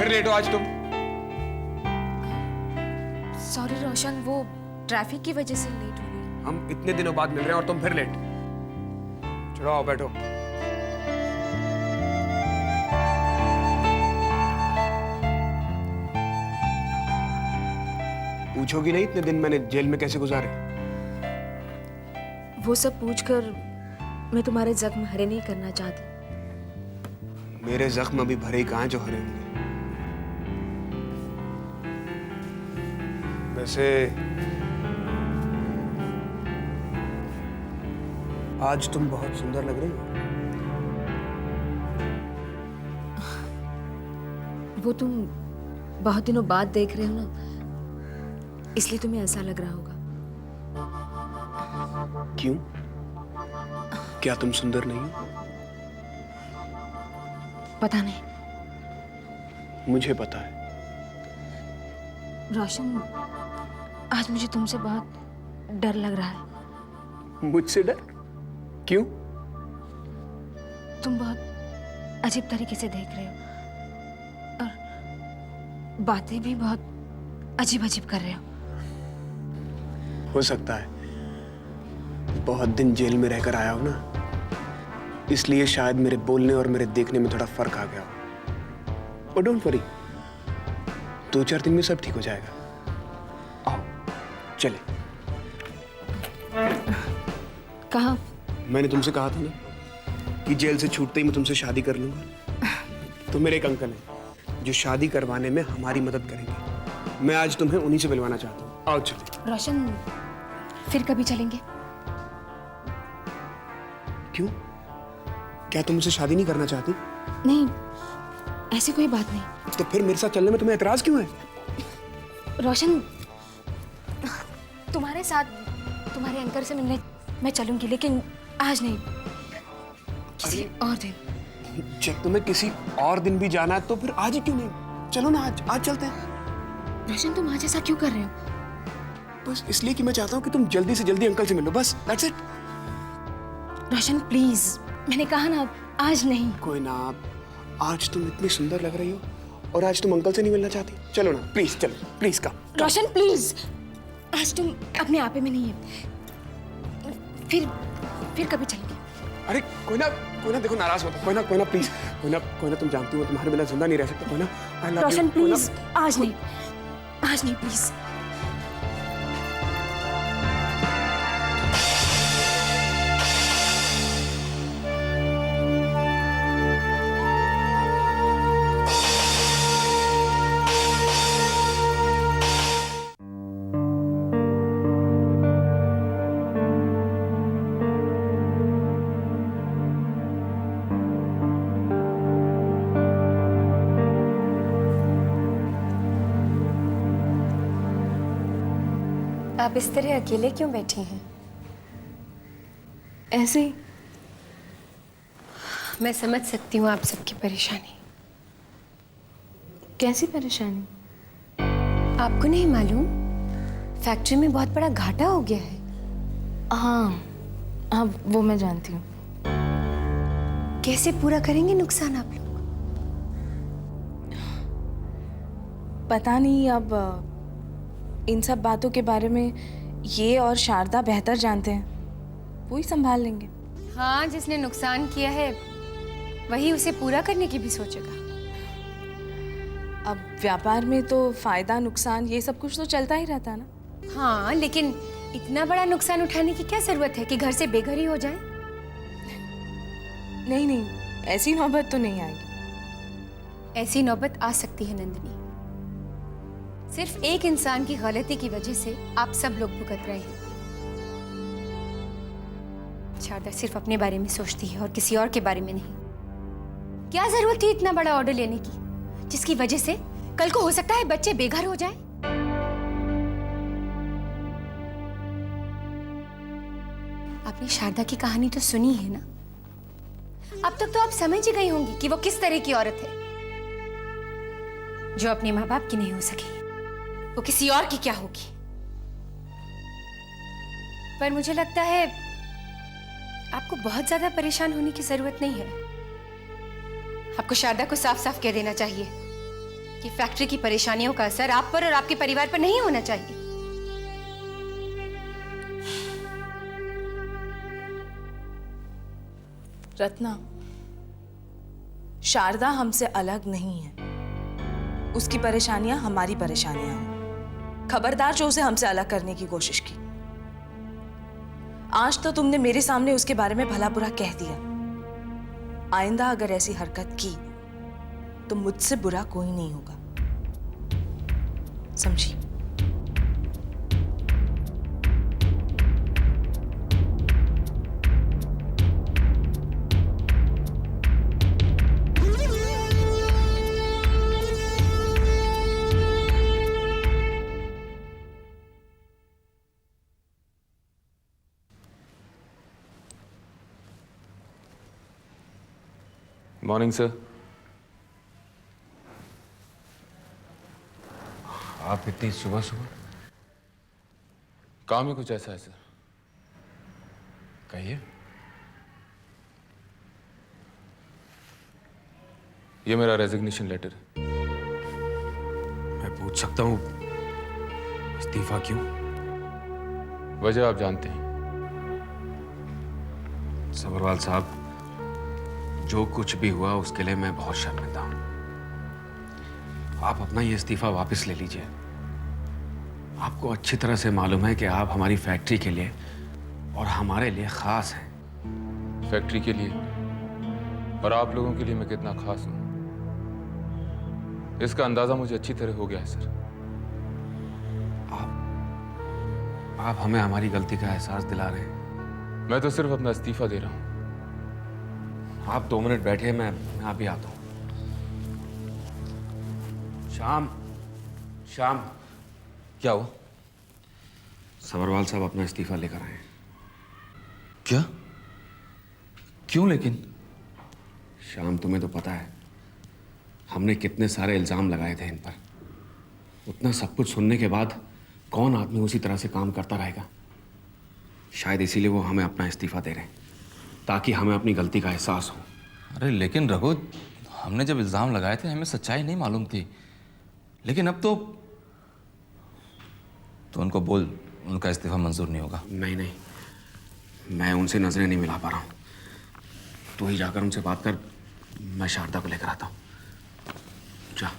फिर लेट हो आज तुम। सॉरी रोशन, वो ट्रैफिक की वजह से लेट हो गई। हम इतने दिनों बाद मिल रहे हैं और तुम फिर लेट। चलो आओ बैठो। पूछोगी नहीं इतने दिन मैंने जेल में कैसे गुजारे? वो सब पूछकर मैं तुम्हारे जख्म हरे नहीं करना चाहती। मेरे जख्म अभी भरे ही कहाँ हैं जो हरे होंगे। वैसे आज तुम बहुत सुंदर लग रही हो। वो तुम बहुत दिनों बाद देख रहे हो ना, इसलिए तुम्हें ऐसा लग रहा होगा। क्यों? क्या तुम सुंदर नहीं हो? पता नहीं। मुझे पता है। रोशन, आज मुझे तुमसे बहुत डर लग रहा है। मुझसे डर? क्यों? तुम बहुत अजीब तरीके से देख रहे हो और बातें भी बहुत अजीब अजीब कर रहे हो। हो सकता है बहुत दिन जेल में रहकर आया हो ना, इसलिए शायद मेरे बोलने और मेरे देखने में थोड़ा फर्क आ गया हो। और डोंट वरी, 2-4 दिन में सब ठीक हो जाएगा। आओ चले। कहाँ? मैंने तुमसे कहा था ना कि जेल से छूटते ही मैं तुमसे शादी कर लूंगा। तो मेरे एक अंकल हैं जो शादी करवाने में हमारी मदद करेंगे। मैं आज तुम्हें उन्हीं से मिलवाना चाहता हूँ। आओ चले। रोशन, फिर कभी चलेंगे? क्यों? क्या तुम मुझसे शादी नहीं करना चाहती? नहीं, ऐसी कोई बात नहीं। तो फिर मेरे साथ चलने में तुम्हें एतराज क्यों है? रोशन, तुम्हारे साथ तुम्हारे अंकल से मिलने मैं चलूंगी, लेकिन आज नहीं, किसी और दिन। जब तुम्हें किसी और दिन भी जाना है तो फिर आज ही क्यों नहीं? चलो ना, आज चलते हैं। रोशन, तुम आज ऐसा क्यों कर रहे हो? बस इसलिए कि मैं चाहता हूँ कि तुम जल्दी से जल्दी अंकल से मिलो, बस दैट्स इट। रोशन प्लीज, मैंने कहा ना, आज नहीं। कोई ना, आज तुम इतनी सुंदर लग रही हो और आज तुम अंकल से नहीं मिलना चाहती? चलो ना प्लीज, चलो प्लीज का। रोशन प्लीज, आज तुम अपने आपे में नहीं है। फिर कभी चलेंगे। अरे कोई ना देखो, नाराज मत हो। कोई ना प्लीज, कोई ना तुम जानती हो तुम्हारे बिना जिंदा नहीं रह सकता। कोई ना, I love you. Roshan please, आज नहीं प्लीज। आप इस तरह अकेले क्यों बैठी हैं? ऐसे ही। मैं समझ सकती हूँ आप सबकी परेशानी। कैसी परेशानी? आपको नहीं मालूम, फैक्ट्री में बहुत बड़ा घाटा हो गया है। हाँ, वो मैं जानती हूँ। कैसे पूरा करेंगे नुकसान आप लोग? पता नहीं, अब इन सब बातों के बारे में ये और शारदा बेहतर जानते हैं। वो ही संभाल लेंगे। हाँ, जिसने नुकसान किया है वही उसे पूरा करने की भी सोचेगा। अब व्यापार में तो फायदा नुकसान ये सब कुछ तो चलता ही रहता है ना। हाँ, लेकिन इतना बड़ा नुकसान उठाने की क्या जरूरत है कि घर से बेघर ही हो जाए? नहीं, ऐसी नौबत तो नहीं आएगी। ऐसी नौबत आ सकती है नंदिनी। सिर्फ एक इंसान की गलती की वजह से आप सब लोग भुगत रहे हैं। शारदा सिर्फ अपने बारे में सोचती है और किसी और के बारे में नहीं। क्या जरूरत थी इतना बड़ा ऑर्डर लेने की, जिसकी वजह से कल को हो सकता है बच्चे बेघर हो जाएं? आपने शारदा की कहानी तो सुनी है ना? अब तक तो आप समझ ही गई होंगी कि वो किस तरह की औरत है, जो अपने माँ बाप की नहीं हो सकी, वो किसी और की क्या होगी। पर मुझे लगता है आपको बहुत ज्यादा परेशान होने की जरूरत नहीं है। आपको शारदा को साफ साफ कह देना चाहिए कि फैक्ट्री की परेशानियों का असर आप पर और आपके परिवार पर नहीं होना चाहिए। रत्ना, शारदा हमसे अलग नहीं है। उसकी परेशानियां हमारी परेशानियां हैं। खबरदार जो उसे हमसे अलग करने की कोशिश की। आज तो तुमने मेरे सामने उसके बारे में भला बुरा कह दिया। आइंदा अगर ऐसी हरकत की तो मुझसे बुरा कोई नहीं होगा, समझी? Morning sir. आप इतनी सुबह सुबह? काम ही कुछ ऐसा है सर। कहिए। ये मेरा रेजिग्नेशन लेटर है। मैं पूछ सकता हूँ इस्तीफा क्यों? वजह आप जानते हैं। सबरवाल साहब, जो कुछ भी हुआ उसके लिए मैं बहुत शर्मिंदा हूं। आप अपना ये इस्तीफा वापस ले लीजिए। आपको अच्छी तरह से मालूम है कि आप हमारी फैक्ट्री के लिए और हमारे लिए खास हैं। फैक्ट्री के लिए और आप लोगों के लिए मैं कितना खास हूं, इसका अंदाजा मुझे अच्छी तरह हो गया है सर। आप हमें हमारी गलती का एहसास दिला रहे हैं। मैं तो सिर्फ अपना इस्तीफा दे रहा हूं। आप 2 मिनट बैठे, मैं अभी आता हूं। श्याम, श्याम। क्या हुआ? सबरवाल साहब अपना इस्तीफा लेकर आए हैं। क्या? क्यों लेकिन? श्याम, तुम्हें तो पता है हमने कितने सारे इल्जाम लगाए थे इन पर। उतना सब कुछ सुनने के बाद कौन आदमी उसी तरह से काम करता रहेगा? शायद इसीलिए वो हमें अपना इस्तीफा दे रहे हैं, ताकि हमें अपनी गलती का एहसास हो। अरे लेकिन रघु, हमने जब इल्ज़ाम लगाए थे हमें सच्चाई नहीं मालूम थी, लेकिन अब तो उनको बोल उनका इस्तीफा मंजूर नहीं होगा। नहीं नहीं, मैं उनसे नजरें नहीं मिला पा रहा हूँ। तू ही जाकर उनसे बात कर, मैं शारदा को लेकर आता हूँ। जा।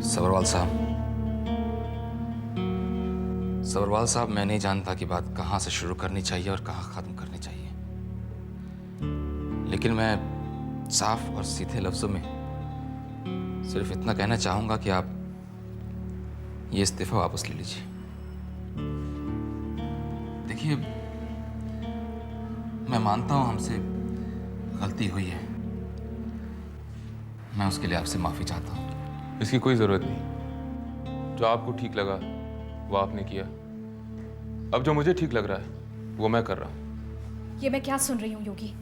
सबरवाल साहब, मैं नहीं जानता कि बात कहाँ से शुरू करनी चाहिए और कहाँ ख़त्म करनी चाहिए, लेकिन मैं साफ और सीधे लफ्ज़ों में सिर्फ इतना कहना चाहूँगा कि आप ये इस्तीफ़ा वापस ले लीजिए। देखिए, मैं मानता हूँ हमसे गलती हुई है, मैं उसके लिए आपसे माफ़ी चाहता हूँ। इसकी कोई जरूरत नहीं। जो आपको ठीक लगा वो आपने किया। अब जो मुझे ठीक लग रहा है वो मैं कर रहा हूँ। ये मैं क्या सुन रही हूँ योगी?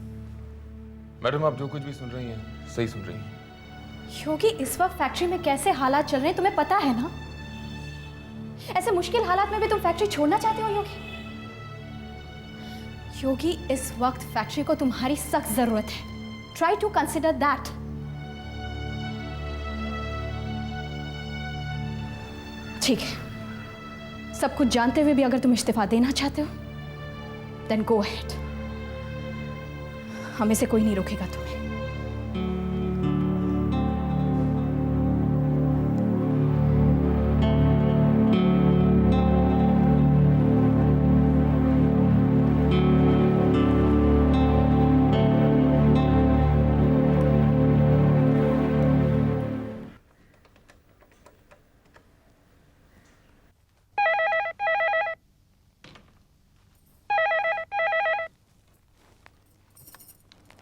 मैडम, आप जो कुछ भी सुन रही हैं सही सुन रही हैं। योगी, इस वक्त फैक्ट्री में कैसे हालात चल रहे हैं तुम्हें पता है ना? ऐसे मुश्किल हालात में भी तुम फैक्ट्री छोड़ना चाहते हो योगी? योगी, इस वक्त फैक्ट्री को तुम्हारी सख्त जरूरत है। Try to consider that. ठीक है, सब कुछ जानते हुए भी अगर तुम इस्तीफा देना चाहते हो, देन गो अहेड। हमें से कोई नहीं रोकेगा तुम्हें।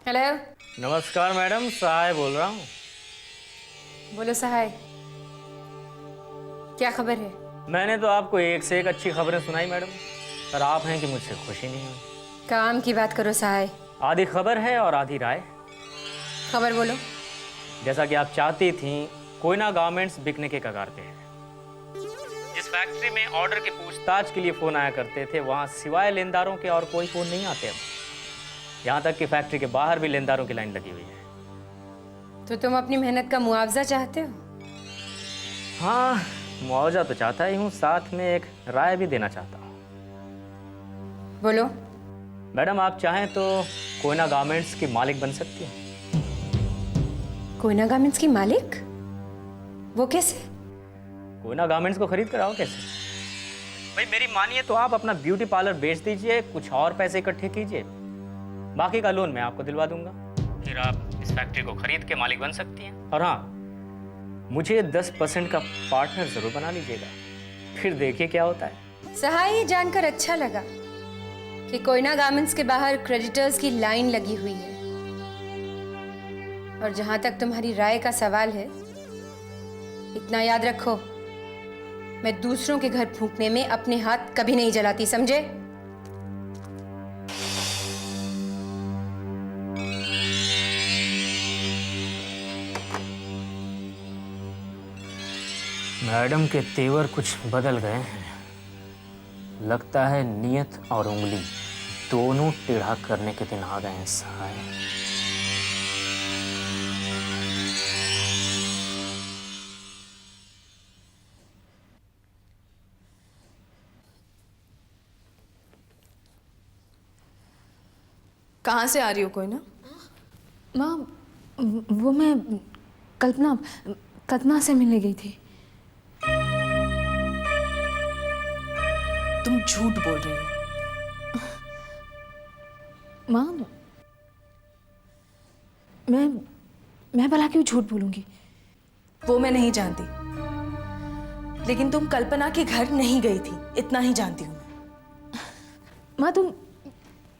हेलो। नमस्कार मैडम, सहाय बोल रहा हूँ। बोलो सहाय, क्या खबर है? मैंने तो आपको एक से एक अच्छी खबरें सुनाई मैडम, पर आप हैं कि मुझसे खुशी नहीं हुई। काम की बात करो सहाय। आधी खबर है और आधी राय। खबर बोलो। जैसा कि आप चाहती थी, कोयना गारमेंट्स बिकने के कगार पे है। जिस फैक्ट्री में ऑर्डर के पूछताछ के लिए फोन आया करते थे, वहाँ सिवाय लेनदारों के और कोई फोन नहीं आते अब। यहाँ तक कि फैक्ट्री के बाहर भी लेनदारों की लाइन लगी हुई है। तो तुम अपनी मेहनत का मुआवजा चाहते हो? हाँ, मुआवजा तो चाहता ही हूँ, साथ में एक राय भी देना चाहता हूँ। बोलो। मैडम, आप चाहें तो कोयना गारमेंट्स की मालिक बन सकती हैं। कोयना गारमेंट्स की मालिक? वो कैसे? कोयना गारमेंट्स को खरीद कर आओ कैसे? भाई मेरी मानिए तो आप अपना ब्यूटी पार्लर बेच दीजिए, कुछ और पैसे इकट्ठे कीजिए, बाकी का लोन मैं आपको दिलवा दूंगा। फिर आप इस फैक्ट्री को खरीद के मालिक बन सकती हैं। और हाँ, मुझे 10% का पार्टनर जरूर बना लीजिएगा, फिर देखिए क्या होता है। सहाय, ये जानकर अच्छा लगा कि कोयना गारमेंट्स के बाहर क्रेडिटर्स की लाइन लगी हुई है। और जहां तक तुम्हारी राय का सवाल है, इतना याद रखो, मैं दूसरों के घर फूंकने में अपने हाथ कभी नहीं जलाती, समझे? मैडम के तेवर कुछ बदल गए हैं। लगता है नियत और उंगली दोनों टेढ़ा करने के दिन आ गए हैं सहाय। कहाँ से आ रही हो कोयना? माँ, वो मैं कल्पना से मिलने गई थी। तुम झूठ बोल रही हो। माँ, मैं भला क्यों झूठ बोलूंगी? वो मैं नहीं जानती, लेकिन तुम कल्पना के घर नहीं गई थी, इतना ही जानती हूँ मैं। माँ, तुम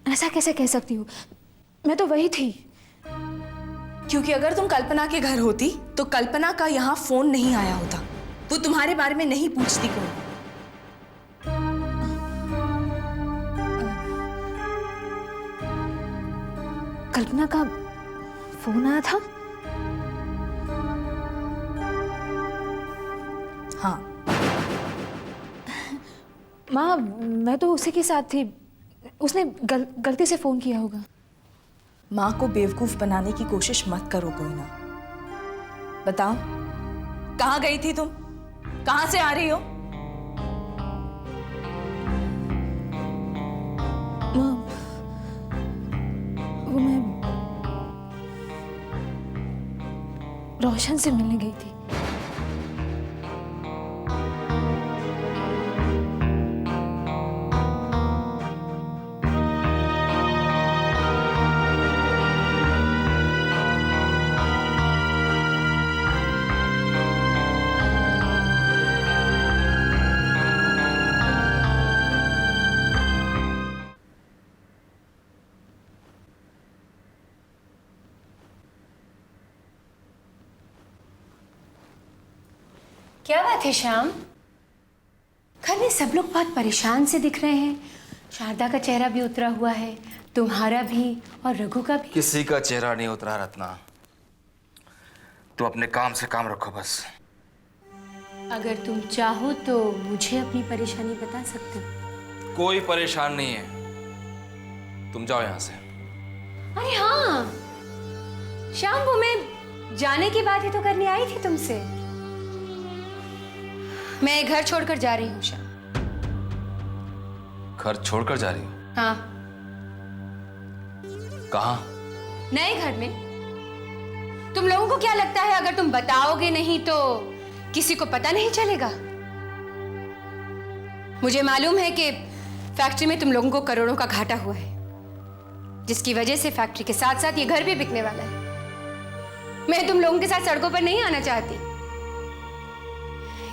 ऐसा कैसे कह सकती हो? मैं तो वही थी। क्योंकि अगर तुम कल्पना के घर होती तो कल्पना का यहाँ फोन नहीं आया होता। वो तुम्हारे बारे में नहीं पूछती कोई। कल्पना का फोन आया था? हाँ। माँ, मैं तो उसी के साथ थी। उसने गलती से फोन किया होगा। माँ को बेवकूफ बनाने की कोशिश मत करो कोयना। बताओ, कहाँ गई थी तुम? कहाँ से आ रही हो? माँ, वो मैं रोशन से मिलने गई थी। क्या बात है श्याम? घर में सब लोग बहुत परेशान से दिख रहे हैं। शारदा का चेहरा भी उतरा हुआ है, तुम्हारा भी और रघु का भी। किसी का चेहरा नहीं उतरा रत्ना। तो अपने काम से काम रखो बस। अगर तुम चाहो तो मुझे अपनी परेशानी बता सकते हो। कोई परेशान नहीं है, तुम जाओ यहां से। अरे हाँ श्याम, वो मैं जाने की बात ही तो करने आई थी तुमसे। मैं घर छोड़कर जा रही हूँ श्याम। घर छोड़कर जा रही हो? हाँ। कहाँ? नए घर में। तुम लोगों को क्या लगता है अगर तुम बताओगे नहीं तो किसी को पता नहीं चलेगा? मुझे मालूम है कि फैक्ट्री में तुम लोगों को करोड़ों का घाटा हुआ है, जिसकी वजह से फैक्ट्री के साथ साथ ये घर भी बिकने वाला है। मैं तुम लोगों के साथ सड़कों पर नहीं आना चाहती,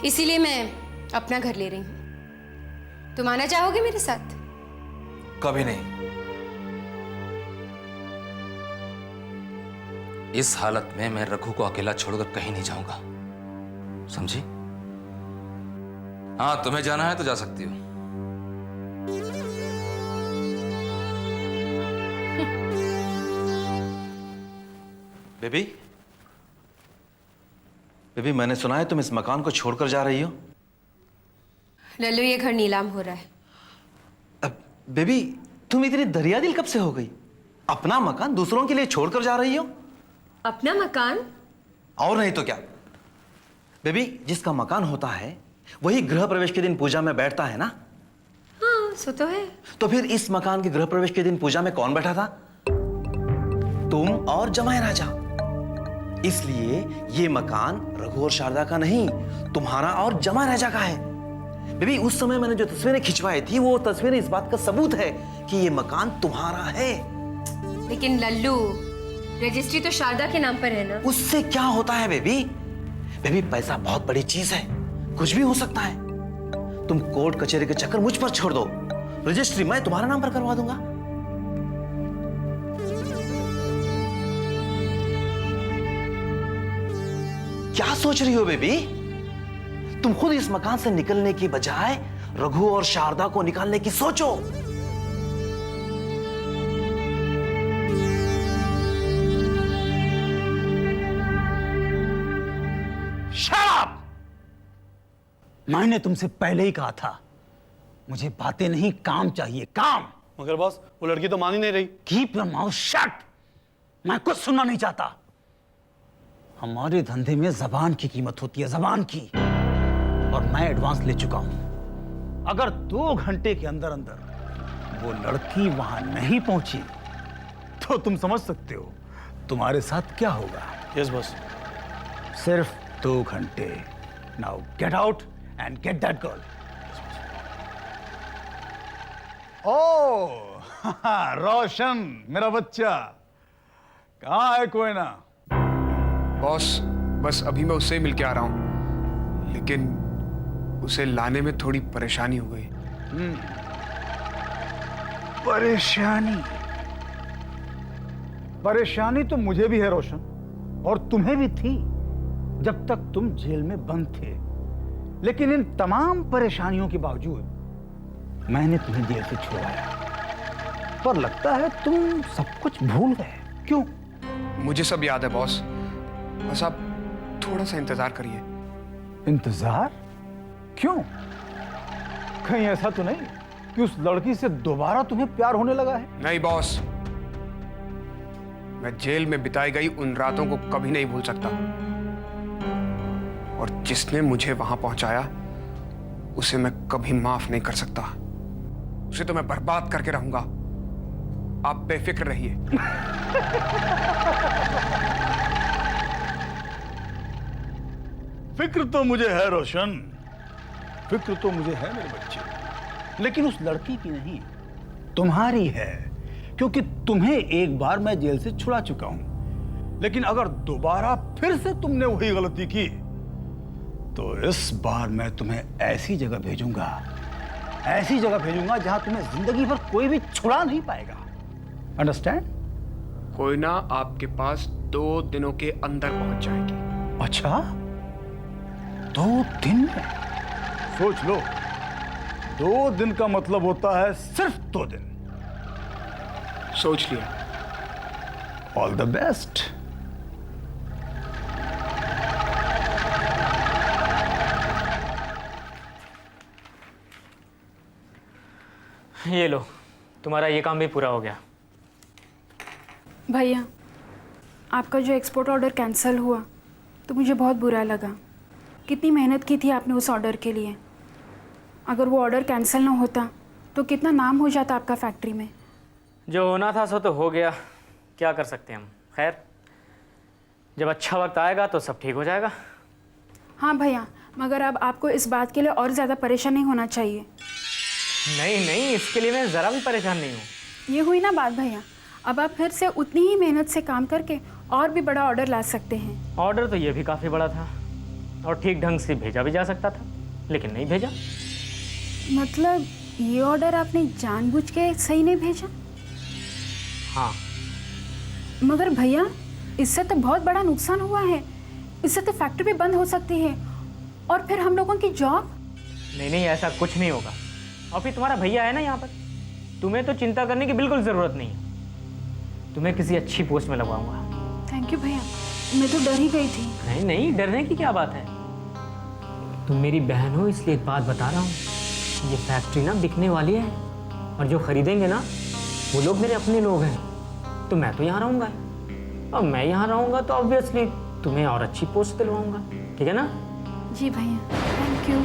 इसीलिए मैं अपना घर ले रही हूं। तुम आना चाहोगे मेरे साथ? कभी नहीं। इस हालत में मैं रघु को अकेला छोड़कर कहीं नहीं जाऊंगा, समझी? हाँ, तुम्हें जाना है तो जा सकती हो। बेबी, बेबी, मैंने सुना है तुम इस मकान को छोड़कर जा रही हो। लल्लू, ये घर नीलाम हो रहा है। अब बेबी, तुम इतनी दरियादिल कब से हो गई? अपना मकान दूसरों के लिए छोड़कर जा रही हो? अपना मकान? और नहीं तो क्या बेबी, जिसका मकान होता है वही गृह प्रवेश के दिन पूजा में बैठता है ना? हाँ, सो तो है। तो फिर इस मकान के गृह प्रवेश के दिन पूजा में कौन बैठा था? तुम और जमाई राजा। इसलिए ये मकान रघु और शारदा का नहीं, तुम्हारा और जमाई राजा का है। बेबी, उस समय मैंने जो तस्वीरें खिंचवाई थी वो तस्वीरें इस बात का सबूत है कि ये मकान तुम्हारा है। लेकिन लल्लू, रजिस्ट्री तो शारदा के नाम पर है ना? उससे क्या होता है बेबी? बेबी, पैसा बहुत बड़ी चीज है, कुछ भी हो सकता है। तुम कोर्ट कचहरी के चक्कर मुझ पर छोड़ दो, रजिस्ट्री मैं तुम्हारे नाम पर करवा दूंगा। क्या सोच रही हो बेबी? तुम खुद इस मकान से निकलने की बजाय रघु और शारदा को निकालने की सोचो। शराब! मैंने तुमसे पहले ही कहा था, मुझे बातें नहीं काम चाहिए, काम। मगर बॉस, वो लड़की तो मान ही नहीं रही। Keep your mouth shut. मैं कुछ सुनना नहीं चाहता। हमारे धंधे में जबान की कीमत होती है, जबान की, और मैं एडवांस ले चुका हूं। अगर 2 घंटे के अंदर अंदर वो लड़की वहां नहीं पहुंची तो तुम समझ सकते हो तुम्हारे साथ क्या होगा। Yes boss. सिर्फ 2 घंटे। Now get out and get that girl. Oh Roshan, मेरा बच्चा, कहाँ है कोयना? बॉस, बस अभी मैं उससे ही मिलके आ रहा हूं, लेकिन उसे लाने में थोड़ी परेशानी हो गई। परेशानी? परेशानी तो मुझे भी है रोशन, और तुम्हें भी थी जब तक तुम जेल में बंद थे। लेकिन इन तमाम परेशानियों के बावजूद मैंने तुम्हें जेल से छुड़वाया। पर लगता है तुम सब कुछ भूल गए। क्यों? मुझे सब याद है बॉस, बस आप थोड़ा सा इंतजार करिए। इंतजार? क्यों? कहीं ऐसा तो नहीं कि उस लड़की से दोबारा तुम्हें प्यार होने लगा है? नहीं बॉस, मैं जेल में बिताई गई उन रातों को कभी नहीं भूल सकता, और जिसने मुझे वहां पहुंचाया उसे मैं कभी माफ नहीं कर सकता। उसे तो मैं बर्बाद करके रहूंगा। आप बेफिक्र रहिए। फिक्र तो मुझे है रोशन, फिक्र तो मुझे है मेरे बच्चे, लेकिन उस लड़की की नहीं, तुम्हारी है। क्योंकि तुम्हें एक बार मैं जेल से छुड़ा चुका हूं, लेकिन अगर दोबारा फिर से तुमने वही गलती की तो इस बार मैं तुम्हें ऐसी जगह भेजूंगा, ऐसी जगह भेजूंगा जहां तुम्हें जिंदगी भर कोई भी छुड़ा नहीं पाएगा। अंडरस्टैंड? कोयना आपके पास 2 दिनों के अंदर पहुंच जाएगी। अच्छा, 2 दिन में? सोच लो, 2 दिन का मतलब होता है सिर्फ 2 दिन। सोच लिया। All the best. ये लो, तुम्हारा ये काम भी पूरा हो गया। भैया, आपका जो एक्सपोर्ट ऑर्डर कैंसिल हुआ तो मुझे बहुत बुरा लगा। कितनी मेहनत की थी आपने उस ऑर्डर के लिए। अगर वो ऑर्डर कैंसिल ना होता तो कितना नाम हो जाता आपका फैक्ट्री में। जो होना था सो तो हो गया, क्या कर सकते हैं हम। खैर, जब अच्छा वक्त आएगा तो सब ठीक हो जाएगा। हाँ भैया, मगर अब आपको इस बात के लिए और ज़्यादा परेशान नहीं होना चाहिए। नहीं नहीं, इसके लिए मैं ज़रा भी परेशान नहीं हूँ। ये हुई ना बात भैया, अब आप फिर से उतनी ही मेहनत से काम करके और भी बड़ा ऑर्डर ला सकते हैं। ऑर्डर तो ये भी काफ़ी बड़ा था और ठीक ढंग से भेजा भी जा सकता था, लेकिन नहीं भेजा। मतलब ये ऑर्डर आपने जानबूझ के सही नहीं भेजा? हाँ। मगर भैया, इससे तो बहुत बड़ा नुकसान हुआ है। इससे तो फैक्ट्री भी बंद हो सकती है और फिर हम लोगों की जॉब। नहीं नहीं, ऐसा कुछ नहीं होगा। और फिर तुम्हारा भैया है ना यहाँ पर, तुम्हें तो चिंता करने की बिल्कुल ज़रूरत नहीं है। तुम्हें किसी अच्छी पोस्ट में लगवाऊंगा। थैंक यू भैया, मैं तो डर ही गई थी। नहीं नहीं, डरने की क्या बात है। तुम मेरी बहन हो इसलिए एक बात बता रहा हूँ, ये फैक्ट्री ना बिकने वाली है और जो खरीदेंगे ना वो लोग मेरे अपने लोग हैं। तो मैं तो यहाँ रहूँगा, और मैं यहाँ रहूँगा तो ऑब्वियसली तुम्हें और अच्छी पोस्ट दिलवाऊंगा, ठीक है ना? जी भैया, थैंक यू।